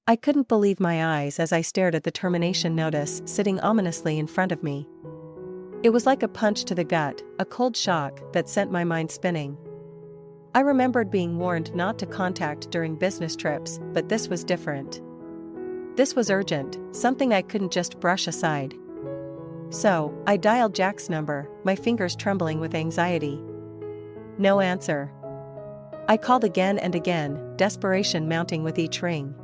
I couldn't believe my eyes as I stared at the termination notice sitting ominously in front of me. It was like a punch to the gut, a cold shock that sent my mind spinning. I remembered being warned not to contact during business trips, but this was different. This was urgent, something I couldn't just brush aside. So, I dialed Jack's number, my fingers trembling with anxiety. No answer. I called again and again, desperation mounting with each ring.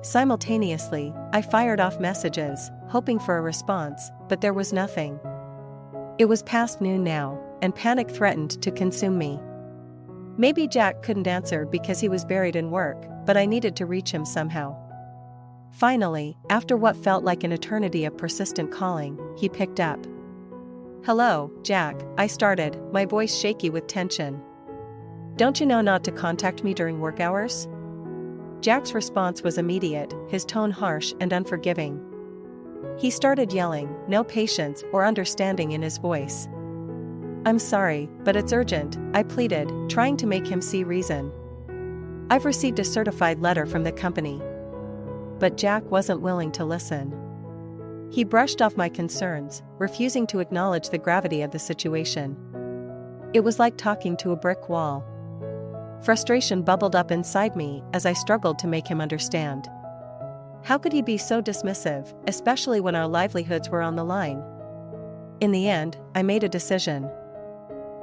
Simultaneously, I fired off messages, hoping for a response, but there was nothing. It was past noon now, and panic threatened to consume me. Maybe Jack couldn't answer because he was buried in work, but I needed to reach him somehow. Finally, after what felt like an eternity of persistent calling, he picked up. "Hello, Jack," I started, my voice shaky with tension. "Don't you know not to contact me during work hours?" Jack's response was immediate, his tone harsh and unforgiving. He started yelling, no patience or understanding in his voice. "I'm sorry, but it's urgent," I pleaded, trying to make him see reason. "I've received a certified letter from the company." But Jack wasn't willing to listen. He brushed off my concerns, refusing to acknowledge the gravity of the situation. It was like talking to a brick wall. Frustration bubbled up inside me as I struggled to make him understand. How could he be so dismissive, especially when our livelihoods were on the line? In the end, I made a decision.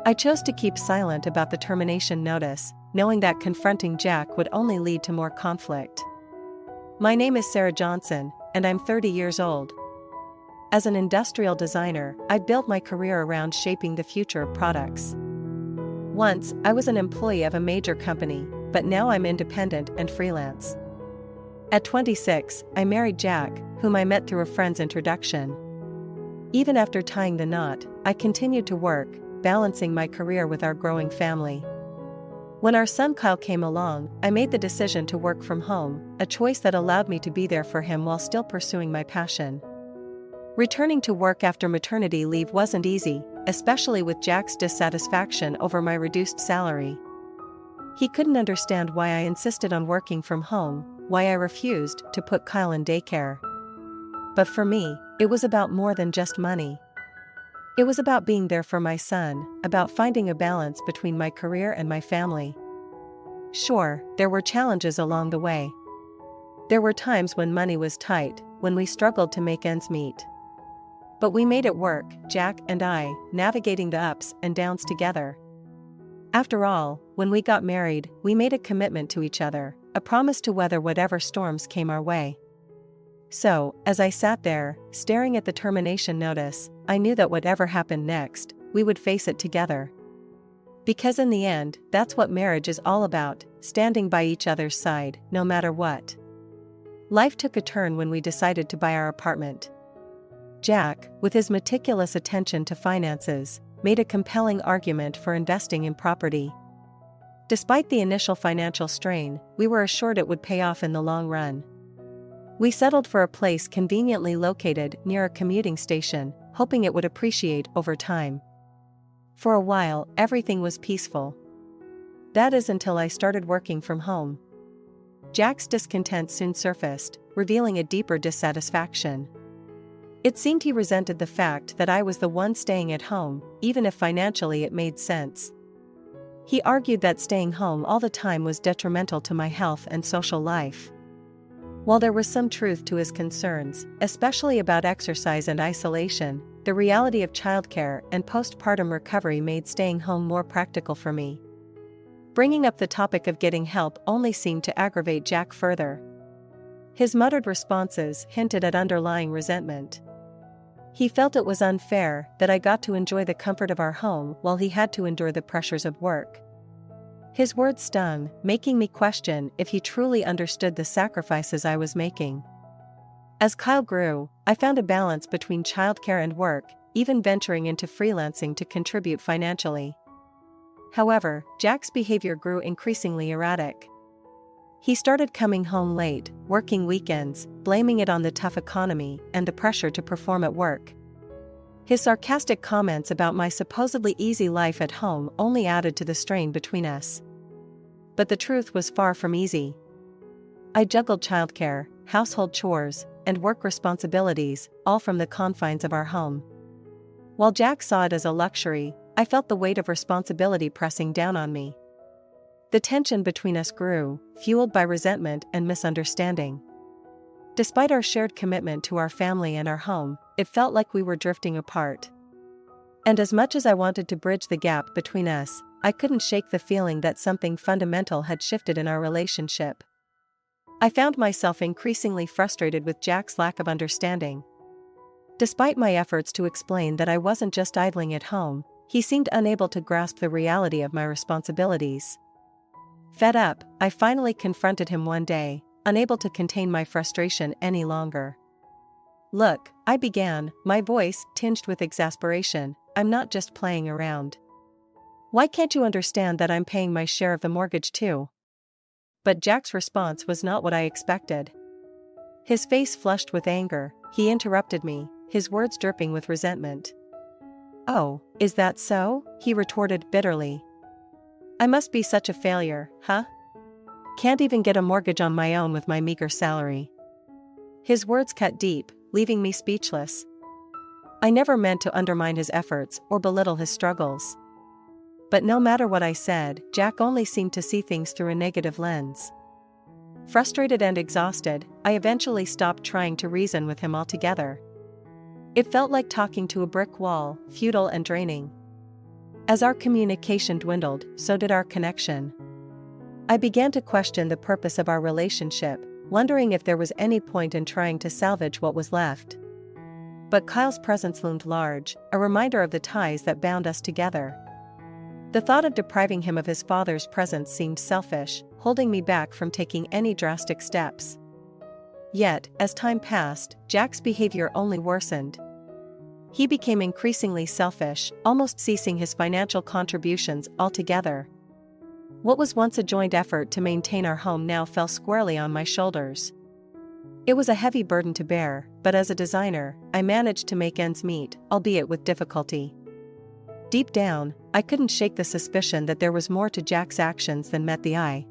I chose to keep silent about the termination notice, knowing that confronting Jack would only lead to more conflict. My name is Sarah Johnson, and I'm 30 years old. As an industrial designer, I'd built my career around shaping the future of products. Once, I was an employee of a major company, but now I'm independent and freelance. At 26, I married Jack, whom I met through a friend's introduction. Even after tying the knot, I continued to work, balancing my career with our growing family. When our son Kyle came along, I made the decision to work from home, a choice that allowed me to be there for him while still pursuing my passion. Returning to work after maternity leave wasn't easy, especially with Jack's dissatisfaction over my reduced salary. He couldn't understand why I insisted on working from home, why I refused to put Kyle in daycare. But for me, it was about more than just money. It was about being there for my son, about finding a balance between my career and my family. Sure, there were challenges along the way. There were times when money was tight, when we struggled to make ends meet. But we made it work, Jack and I, navigating the ups and downs together. After all, when we got married, we made a commitment to each other, a promise to weather whatever storms came our way. So, as I sat there, staring at the termination notice, I knew that whatever happened next, we would face it together. Because in the end, that's what marriage is all about, standing by each other's side, no matter what. Life took a turn when we decided to buy our apartment. Jack, with his meticulous attention to finances, made a compelling argument for investing in property. Despite the initial financial strain, we were assured it would pay off in the long run. We settled for a place conveniently located near a commuting station, hoping it would appreciate over time. For a while, everything was peaceful. That is until I started working from home. Jack's discontent soon surfaced, revealing a deeper dissatisfaction. It seemed he resented the fact that I was the one staying at home, even if financially it made sense. He argued that staying home all the time was detrimental to my health and social life. While there was some truth to his concerns, especially about exercise and isolation, the reality of childcare and postpartum recovery made staying home more practical for me. Bringing up the topic of getting help only seemed to aggravate Jack further. His muttered responses hinted at underlying resentment. He felt it was unfair that I got to enjoy the comfort of our home while he had to endure the pressures of work. His words stung, making me question if he truly understood the sacrifices I was making. As Kyle grew, I found a balance between childcare and work, even venturing into freelancing to contribute financially. However, Jack's behavior grew increasingly erratic. He started coming home late, working weekends, blaming it on the tough economy and the pressure to perform at work. His sarcastic comments about my supposedly easy life at home only added to the strain between us. But the truth was far from easy. I juggled childcare, household chores, and work responsibilities, all from the confines of our home. While Jack saw it as a luxury, I felt the weight of responsibility pressing down on me. The tension between us grew, fueled by resentment and misunderstanding. Despite our shared commitment to our family and our home, it felt like we were drifting apart. And as much as I wanted to bridge the gap between us, I couldn't shake the feeling that something fundamental had shifted in our relationship. I found myself increasingly frustrated with Jack's lack of understanding. Despite my efforts to explain that I wasn't just idling at home, he seemed unable to grasp the reality of my responsibilities. Fed up, I finally confronted him one day, unable to contain my frustration any longer. "Look," I began, my voice tinged with exasperation, "I'm not just playing around. Why can't you understand that I'm paying my share of the mortgage too?" But Jack's response was not what I expected. His face flushed with anger. He interrupted me, his words dripping with resentment. "Oh, is that so?" he retorted bitterly. "I must be such a failure, huh? Can't even get a mortgage on my own with my meager salary." His words cut deep, leaving me speechless. I never meant to undermine his efforts or belittle his struggles. But no matter what I said, Jack only seemed to see things through a negative lens. Frustrated and exhausted, I eventually stopped trying to reason with him altogether. It felt like talking to a brick wall, futile and draining. As our communication dwindled, so did our connection. I began to question the purpose of our relationship, wondering if there was any point in trying to salvage what was left. But Kyle's presence loomed large, a reminder of the ties that bound us together. The thought of depriving him of his father's presence seemed selfish, holding me back from taking any drastic steps. Yet, as time passed, Jack's behavior only worsened. He became increasingly selfish, almost ceasing his financial contributions altogether. What was once a joint effort to maintain our home now fell squarely on my shoulders. It was a heavy burden to bear, but as a designer, I managed to make ends meet, albeit with difficulty. Deep down, I couldn't shake the suspicion that there was more to Jack's actions than met the eye.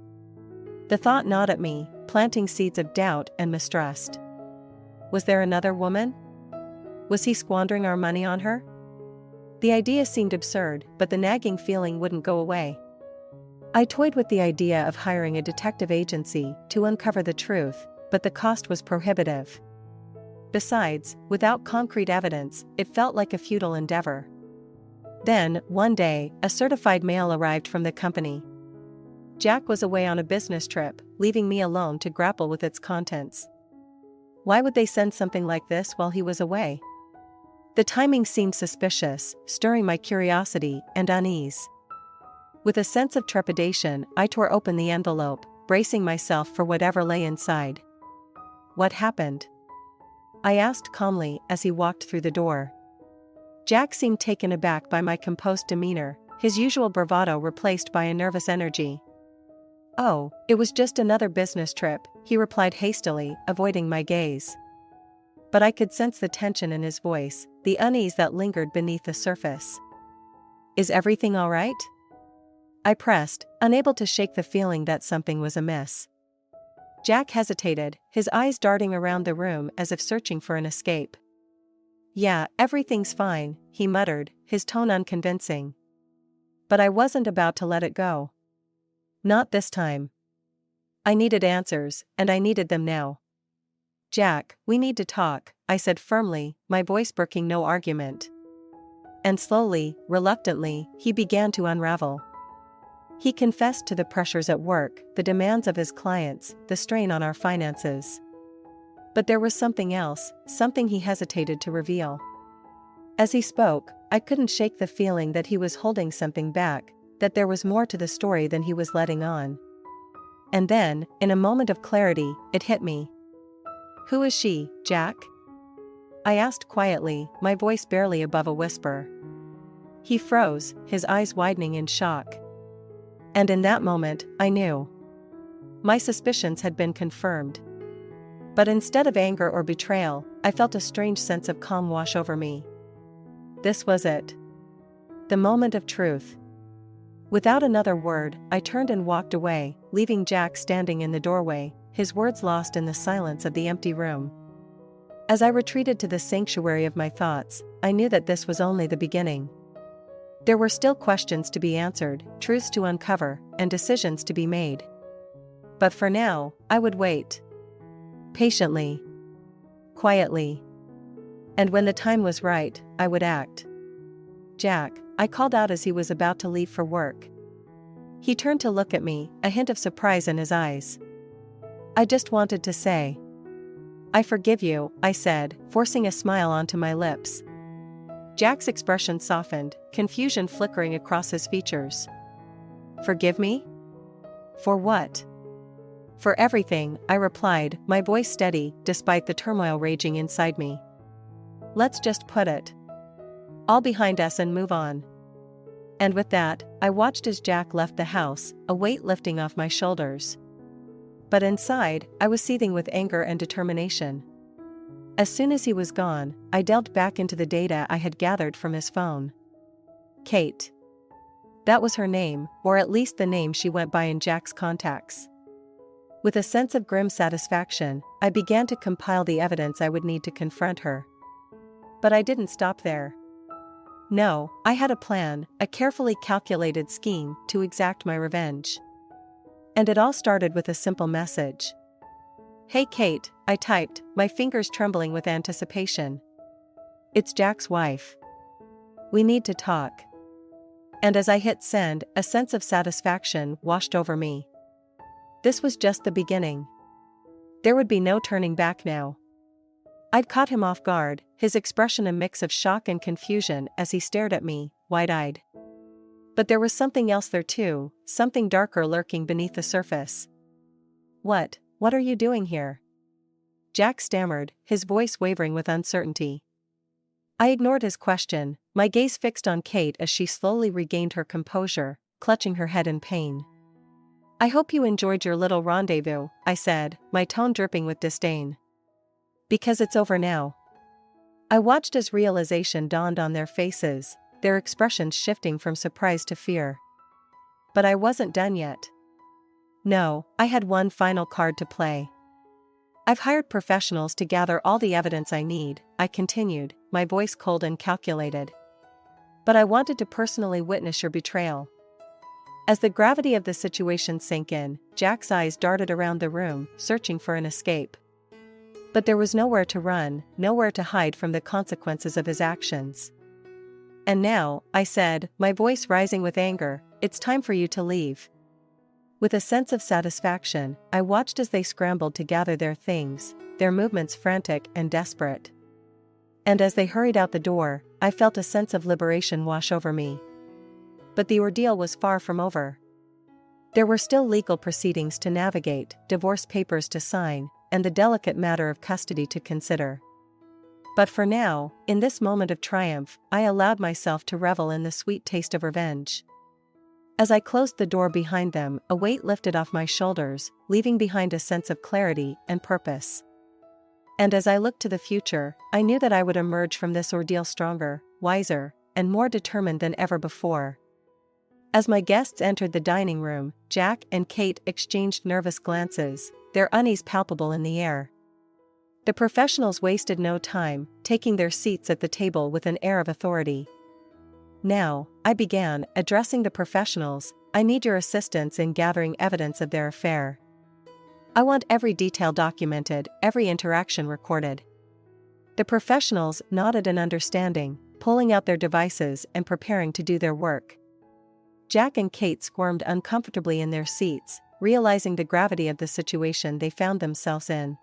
The thought gnawed at me, planting seeds of doubt and mistrust. Was there another woman? Was he squandering our money on her? The idea seemed absurd, but the nagging feeling wouldn't go away. I toyed with the idea of hiring a detective agency to uncover the truth, but the cost was prohibitive. Besides, without concrete evidence, it felt like a futile endeavor. Then, one day, a certified mail arrived from the company. Jack was away on a business trip, leaving me alone to grapple with its contents. Why would they send something like this while he was away? The timing seemed suspicious, stirring my curiosity and unease. With a sense of trepidation, I tore open the envelope, bracing myself for whatever lay inside. "What happened?" I asked calmly as he walked through the door. Jack seemed taken aback by my composed demeanor, his usual bravado replaced by a nervous energy. "Oh, it was just another business trip," he replied hastily, avoiding my gaze. But I could sense the tension in his voice, the unease that lingered beneath the surface. "Is everything all right?" I pressed, unable to shake the feeling that something was amiss. Jack hesitated, his eyes darting around the room as if searching for an escape. "Yeah, everything's fine," he muttered, his tone unconvincing. But I wasn't about to let it go. Not this time. I needed answers, and I needed them now. "Jack, we need to talk," I said firmly, my voice brooking no argument. And slowly, reluctantly, he began to unravel. He confessed to the pressures at work, the demands of his clients, the strain on our finances. But there was something else, something he hesitated to reveal. As he spoke, I couldn't shake the feeling that he was holding something back, that there was more to the story than he was letting on. And then, in a moment of clarity, it hit me. "Who is she, Jack?" I asked quietly, my voice barely above a whisper. He froze, his eyes widening in shock. And in that moment, I knew. My suspicions had been confirmed. But instead of anger or betrayal, I felt a strange sense of calm wash over me. This was it. The moment of truth. Without another word, I turned and walked away, leaving Jack standing in the doorway, his words lost in the silence of the empty room. As I retreated to the sanctuary of my thoughts, I knew that this was only the beginning. There were still questions to be answered, truths to uncover, and decisions to be made. But for now, I would wait. Patiently. Quietly. And when the time was right, I would act. "Jack," I called out as he was about to leave for work. He turned to look at me, a hint of surprise in his eyes. I just wanted to say, "I forgive you," I said, forcing a smile onto my lips. Jack's expression softened, confusion flickering across his features. "Forgive me? For what?" "For everything," I replied, my voice steady, despite the turmoil raging inside me. "Let's just put it all behind us and move on." And with that, I watched as Jack left the house, a weight lifting off my shoulders. But inside, I was seething with anger and determination. As soon as he was gone, I delved back into the data I had gathered from his phone. Kate. That was her name, or at least the name she went by in Jack's contacts. With a sense of grim satisfaction, I began to compile the evidence I would need to confront her. But I didn't stop there. No, I had a plan, a carefully calculated scheme to exact my revenge. And it all started with a simple message. "Hey Kate," I typed, my fingers trembling with anticipation. "It's Jack's wife. We need to talk." And as I hit send, a sense of satisfaction washed over me. This was just the beginning. There would be no turning back now. I'd caught him off guard, his expression a mix of shock and confusion as he stared at me, wide-eyed. But there was something else there too, something darker lurking beneath the surface. What are you doing here?" Jack stammered, his voice wavering with uncertainty. I ignored his question, my gaze fixed on Kate as she slowly regained her composure, clutching her head in pain. "I hope you enjoyed your little rendezvous," I said, my tone dripping with disdain. "Because it's over now." I watched as realization dawned on their faces, their expressions shifting from surprise to fear. But I wasn't done yet. No, I had one final card to play. "I've hired professionals to gather all the evidence I need," I continued, my voice cold and calculated. "But I wanted to personally witness your betrayal." As the gravity of the situation sank in, Jack's eyes darted around the room, searching for an escape. But there was nowhere to run, nowhere to hide from the consequences of his actions. "And now," I said, my voice rising with anger, "it's time for you to leave." With a sense of satisfaction, I watched as they scrambled to gather their things, their movements frantic and desperate. And as they hurried out the door, I felt a sense of liberation wash over me. But the ordeal was far from over. There were still legal proceedings to navigate, divorce papers to sign, and the delicate matter of custody to consider. But for now, in this moment of triumph, I allowed myself to revel in the sweet taste of revenge. As I closed the door behind them, a weight lifted off my shoulders, leaving behind a sense of clarity and purpose. And as I looked to the future, I knew that I would emerge from this ordeal stronger, wiser, and more determined than ever before. As my guests entered the dining room, Jack and Kate exchanged nervous glances, their unease palpable in the air. The professionals wasted no time, taking their seats at the table with an air of authority. "Now," I began, addressing the professionals, "I need your assistance in gathering evidence of their affair. I want every detail documented, every interaction recorded." The professionals nodded in understanding, pulling out their devices and preparing to do their work. Jack and Kate squirmed uncomfortably in their seats, realizing the gravity of the situation they found themselves in.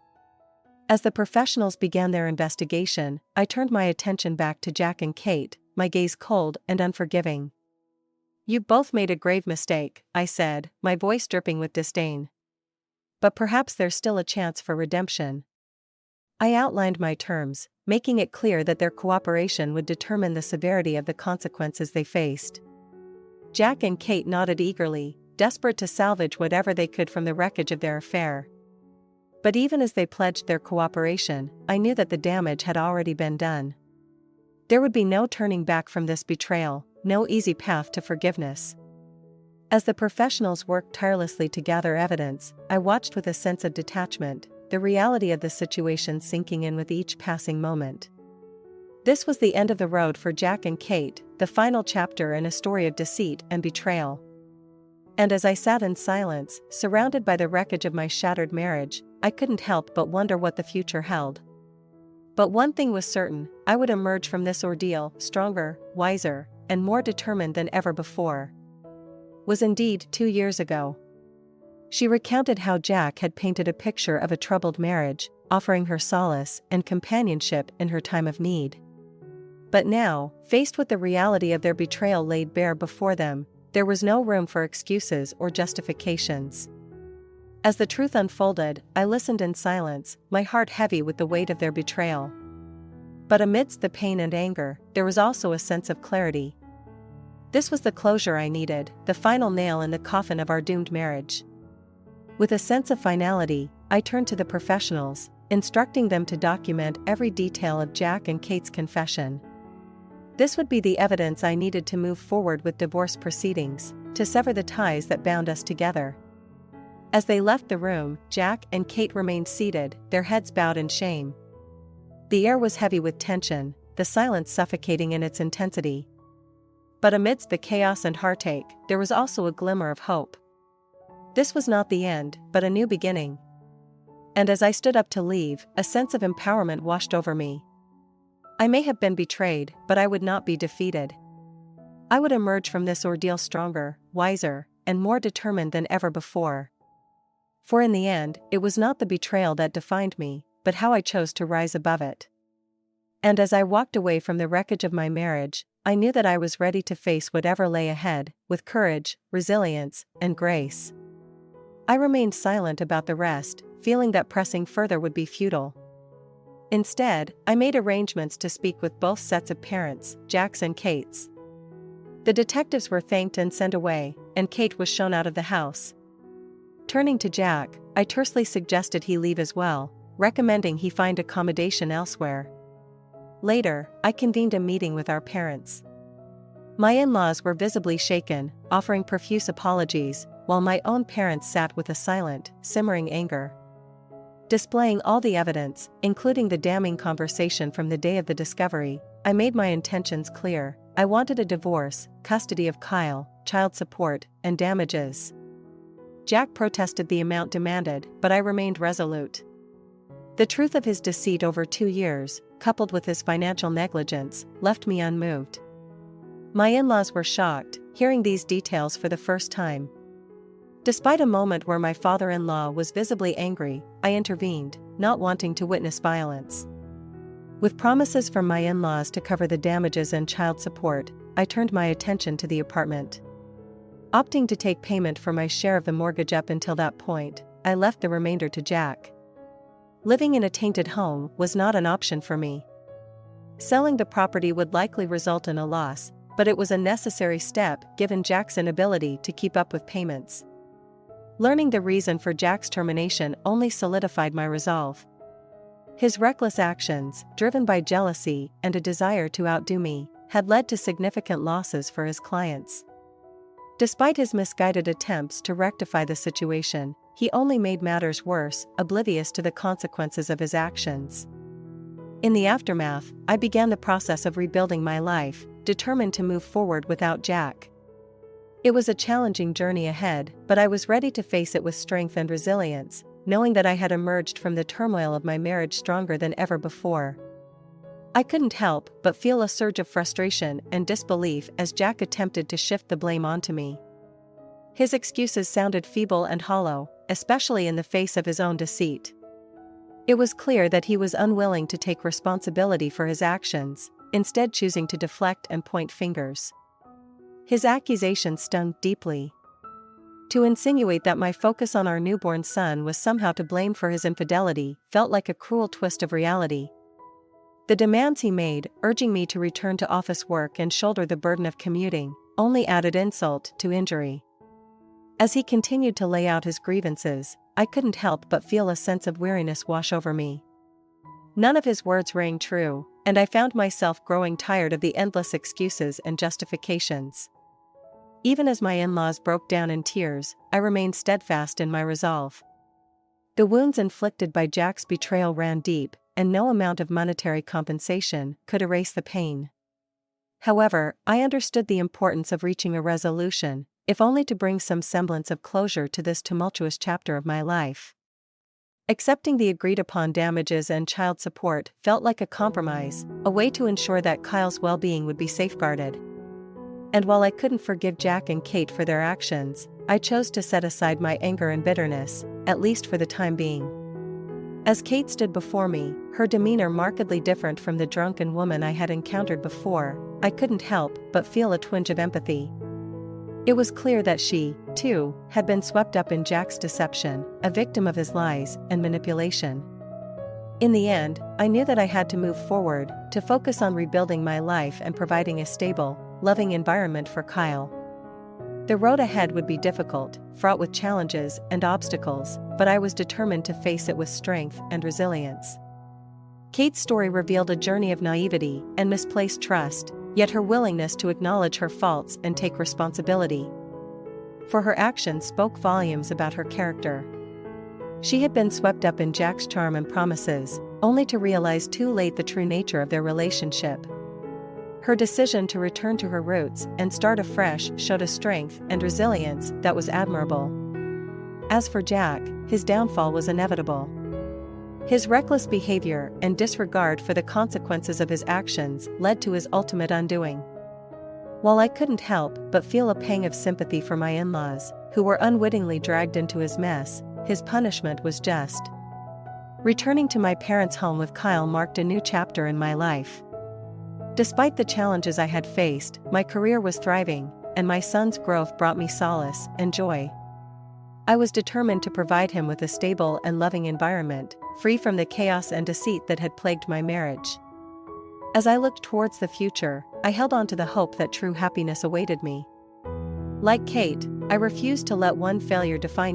As the professionals began their investigation, I turned my attention back to Jack and Kate, my gaze cold and unforgiving. "You've both made a grave mistake," I said, my voice dripping with disdain. "But perhaps there's still a chance for redemption." I outlined my terms, making it clear that their cooperation would determine the severity of the consequences they faced. Jack and Kate nodded eagerly, desperate to salvage whatever they could from the wreckage of their affair. But even as they pledged their cooperation, I knew that the damage had already been done. There would be no turning back from this betrayal, no easy path to forgiveness. As the professionals worked tirelessly to gather evidence, I watched with a sense of detachment, the reality of the situation sinking in with each passing moment. This was the end of the road for Jack and Kate, the final chapter in a story of deceit and betrayal. And as I sat in silence, surrounded by the wreckage of my shattered marriage, I couldn't help but wonder what the future held. But one thing was certain: I would emerge from this ordeal stronger, wiser, and more determined than ever before. Was indeed 2 years ago. She recounted how Jack had painted a picture of a troubled marriage, offering her solace and companionship in her time of need. But now, faced with the reality of their betrayal laid bare before them, there was no room for excuses or justifications. As the truth unfolded, I listened in silence, my heart heavy with the weight of their betrayal. But amidst the pain and anger, there was also a sense of clarity. This was the closure I needed, the final nail in the coffin of our doomed marriage. With a sense of finality, I turned to the professionals, instructing them to document every detail of Jack and Kate's confession. This would be the evidence I needed to move forward with divorce proceedings, to sever the ties that bound us together. As they left the room, Jack and Kate remained seated, their heads bowed in shame. The air was heavy with tension, the silence suffocating in its intensity. But amidst the chaos and heartache, there was also a glimmer of hope. This was not the end, but a new beginning. And as I stood up to leave, a sense of empowerment washed over me. I may have been betrayed, but I would not be defeated. I would emerge from this ordeal stronger, wiser, and more determined than ever before. For in the end, it was not the betrayal that defined me, but how I chose to rise above it. And as I walked away from the wreckage of my marriage, I knew that I was ready to face whatever lay ahead, with courage, resilience, and grace. I remained silent about the rest, feeling that pressing further would be futile. Instead, I made arrangements to speak with both sets of parents, Jack's and Kate's. The detectives were thanked and sent away, and Kate was shown out of the house. Turning to Jack, I tersely suggested he leave as well, recommending he find accommodation elsewhere. Later, I convened a meeting with our parents. My in-laws were visibly shaken, offering profuse apologies, while my own parents sat with a silent, simmering anger. Displaying all the evidence, including the damning conversation from the day of the discovery, I made my intentions clear. I wanted a divorce, custody of Kyle, child support, and damages. Jack protested the amount demanded, but I remained resolute. The truth of his deceit over 2 years, coupled with his financial negligence, left me unmoved. My in-laws were shocked, hearing these details for the first time. Despite a moment where my father-in-law was visibly angry, I intervened, not wanting to witness violence. With promises from my in-laws to cover the damages and child support, I turned my attention to the apartment. Opting to take payment for my share of the mortgage up until that point, I left the remainder to Jack. Living in a tainted home was not an option for me. Selling the property would likely result in a loss, but it was a necessary step given Jack's inability to keep up with payments. Learning the reason for Jack's termination only solidified my resolve. His reckless actions, driven by jealousy and a desire to outdo me, had led to significant losses for his clients. Despite his misguided attempts to rectify the situation, he only made matters worse, oblivious to the consequences of his actions. In the aftermath, I began the process of rebuilding my life, determined to move forward without Jack. It was a challenging journey ahead, but I was ready to face it with strength and resilience, knowing that I had emerged from the turmoil of my marriage stronger than ever before. I couldn't help but feel a surge of frustration and disbelief as Jack attempted to shift the blame onto me. His excuses sounded feeble and hollow, especially in the face of his own deceit. It was clear that he was unwilling to take responsibility for his actions, instead choosing to deflect and point fingers. His accusations stung deeply. To insinuate that my focus on our newborn son was somehow to blame for his infidelity felt like a cruel twist of reality. The demands he made, urging me to return to office work and shoulder the burden of commuting, only added insult to injury. As he continued to lay out his grievances, I couldn't help but feel a sense of weariness wash over me. None of his words rang true, and I found myself growing tired of the endless excuses and justifications. Even as my in-laws broke down in tears, I remained steadfast in my resolve. The wounds inflicted by Jack's betrayal ran deep, and no amount of monetary compensation could erase the pain. However, I understood the importance of reaching a resolution, if only to bring some semblance of closure to this tumultuous chapter of my life. Accepting the agreed-upon damages and child support felt like a compromise, a way to ensure that Kyle's well-being would be safeguarded. And while I couldn't forgive Jack and Kate for their actions, I chose to set aside my anger and bitterness, at least for the time being. As Kate stood before me, her demeanor markedly different from the drunken woman I had encountered before, I couldn't help but feel a twinge of empathy. It was clear that she, too, had been swept up in Jack's deception, a victim of his lies and manipulation. In the end, I knew that I had to move forward, to focus on rebuilding my life and providing a stable, loving environment for Kyle. The road ahead would be difficult, fraught with challenges and obstacles, but I was determined to face it with strength and resilience. Kate's story revealed a journey of naivety and misplaced trust, yet her willingness to acknowledge her faults and take responsibility for her actions spoke volumes about her character. She had been swept up in Jack's charm and promises, only to realize too late the true nature of their relationship. Her decision to return to her roots and start afresh showed a strength and resilience that was admirable. As for Jack, his downfall was inevitable. His reckless behavior and disregard for the consequences of his actions led to his ultimate undoing. While I couldn't help but feel a pang of sympathy for my in-laws, who were unwittingly dragged into his mess, his punishment was just. Returning to my parents' home with Kyle marked a new chapter in my life. Despite the challenges I had faced, my career was thriving, and my son's growth brought me solace and joy. I was determined to provide him with a stable and loving environment, free from the chaos and deceit that had plagued my marriage. As I looked towards the future, I held on to the hope that true happiness awaited me. Like Kate, I refused to let one failure define